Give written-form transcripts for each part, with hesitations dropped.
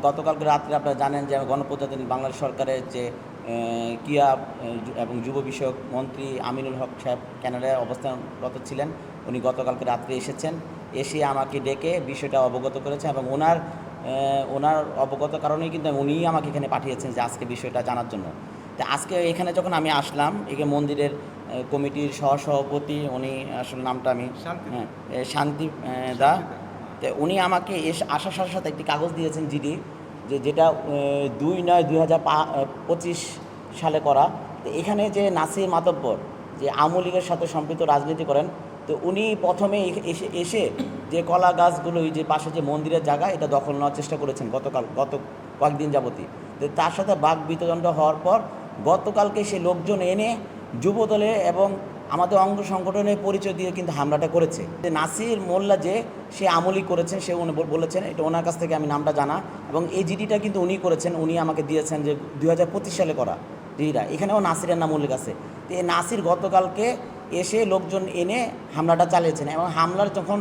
গতকালকে রাত্রে আপনারা জানেন যে গণপ্রজাতন্ত্রী বাংলাদেশ সরকারের যে ক্রীড়া এবং যুব বিষয়ক মন্ত্রী আমিনুল হক সাহেব কানাডায় অবস্থানরত ছিলেন। উনি গতকালকে রাত্রে এসেছেন, এসে আমাকে ডেকে বিষয়টা অবগত করেছেন এবং ওনার অবগত কারণেই কিন্তু উনিই আমাকে এখানে পাঠিয়েছেন যে আজকে বিষয়টা জানার জন্য। তা আজকে এখানে যখন আমি আসলাম, এখানে মন্দিরের কমিটির সহসভাপতি, উনি আসলে নামটা আমি শান্তি দা, তো উনি আমাকে আসার সাথে সাথে একটি কাগজ দিয়েছেন জিডি, যেটা 2/9/2025 সালে করা। তো এখানে যে নাসির মাতব্বর যে আওয়ামী লীগের সাথে সম্পৃক্ত রাজনীতি করেন, তো উনি প্রথমে এসে যে কলা গাছগুলো যে পাশে যে মন্দিরের জায়গা, এটা দখল নেওয়ার চেষ্টা করেছেন গত কয়েকদিন যাবতী। তো তার সাথে বাক বিতদণ্ড হওয়ার পর গতকালকে সে লোকজন এনে যুবদলে এবং আমাদের অঙ্গ সংগঠনের পরিচয় দিয়ে কিন্তু হামলাটা করেছে। যে নাসির মোল্লা যে সে আমলি করেছেন, সে উনি বলেছেন, এটা ওনার কাছ থেকে আমি নামটা জানা, এবং এই জিডিটা কিন্তু উনি করেছেন, উনি আমাকে দিয়েছেন যে 2025 সালে করা জিডিটা। এখানেও নাসিরের নাম উল্লেখ আছে। তো এই নাসির গতকালকে এসে লোকজন এনে হামলাটা চালিয়েছেন, এবং হামলার যখন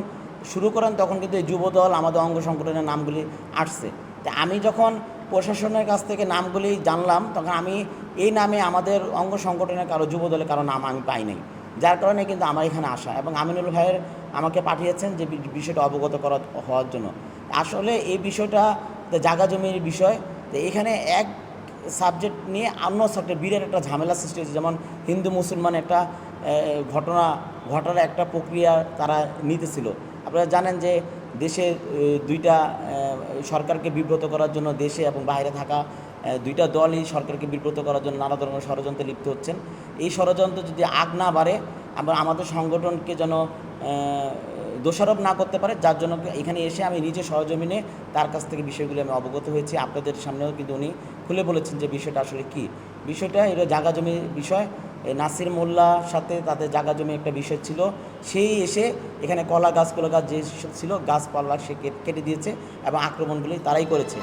শুরু করেন তখন কিন্তু এই যুবদল আমাদের অঙ্গ সংগঠনের নামগুলি আসছে। তো আমি যখন প্রশাসনের কাছ থেকে নামগুলি জানলাম, তখন আমি এই নামে আমাদের অঙ্গ সংগঠনের কারো যুবদলের কারো নাম আমি পাই নাই, যার কারণে কিন্তু আমার এখানে আসা, এবং আমিনুল ভাইয়ের আমাকে পাঠিয়েছেন যে বিষয়টা অবগত হওয়ার জন্য। আসলে এই বিষয়টা জায়গা জমির বিষয়। তো এখানে এক সাবজেক্ট নিয়ে অন্য সাবজেক্ট বিরাট একটা ঝামেলা সৃষ্টি হয়েছে। যেমন হিন্দু মুসলমান একটা ঘটার একটা প্রক্রিয়া তারা নিতেছিল। আপনারা জানেন যে দেশে দুইটা সরকারকে বিব্রত করার জন্য দেশে এবং বাইরে থাকা দুইটা দলই সরকারকে বিব্রত করার জন্য নানা ধরনের ষড়যন্ত্রে লিপ্ত হচ্ছেন। এই ষড়যন্ত্র যদি আগ না বাড়ে, আমরা আমাদের সংগঠনকে যেন দোষারোপ না করতে পারে, যার জন্য এখানে এসে আমি নিজে সরজমিনে তার কাছ থেকে বিষয়গুলি আমি অবগত হয়েছি। আপনাদের সামনেও কিন্তু উনি খুলে বলেছেন যে বিষয়টা আসলে কী। বিষয়টা এটা জায়গা জমির বিষয়। নাসির মোল্লার সাথে তাদের জায়গা জমি একটা বিষয় ছিল, সেই এসে এখানে কলা গাছ যে ছিল গাছপালা সে কেটে দিয়েছে এবং আক্রমণগুলি তারাই করেছে।